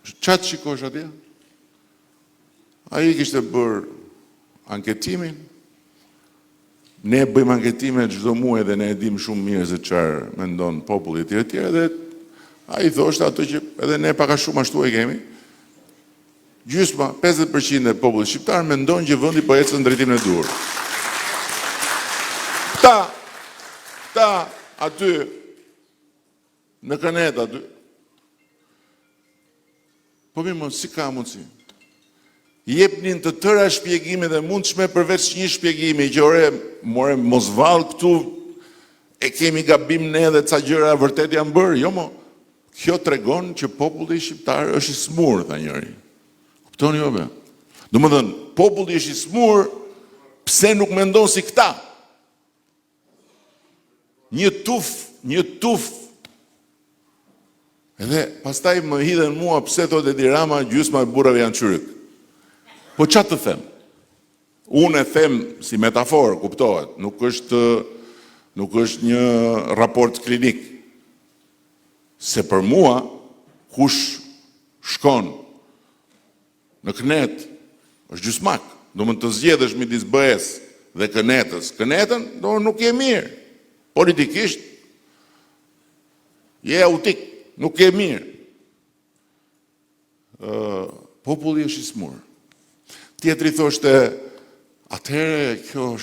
Qatë shikosh atje? A i kishte bërë anketimin, ne bëjmë anketime çdo muaj dhe ne e dim shumë mirë se çfarë mendon populli etj etj dhe ai thoshte ato që edhe ne pak a shumë ashtu e kemi. Gjysma, 50% e popullit shqiptar mendon që vendi po ecën në drejtimin e duhur. Këta aty në Kanet aty. Po mirë, si ka mundësi? Jepnin të tëra shpjegime dhe mundshme përveç një shpjegimi që more mos vallë këtu e kemi gabim ne dhe ca gjëra vërtet janë bërë. Jo mo, kjo tregon që populli shqiptar është i smur, tha njëri. Kuptoni jo be? Domethënë, populli është i smur, pse nuk mendon si këta? Një tuf. Edhe pastaj më hidhen mua pse thotë Edi Rama gjysma e burrave janë çyryk. Po çfarë të them? Unë e them si metaforë, kuptohet, nuk është një raport klinik. Se për mua, kush shkon në Kënet është gjysmak. Do më të zgjedhësh midis BE-s dhe Kënetës. Kënetën nuk je mirë. Politikisht je autik, nuk je mirë. Populli është i smur. Tjetri thoshte, atëherë kjo është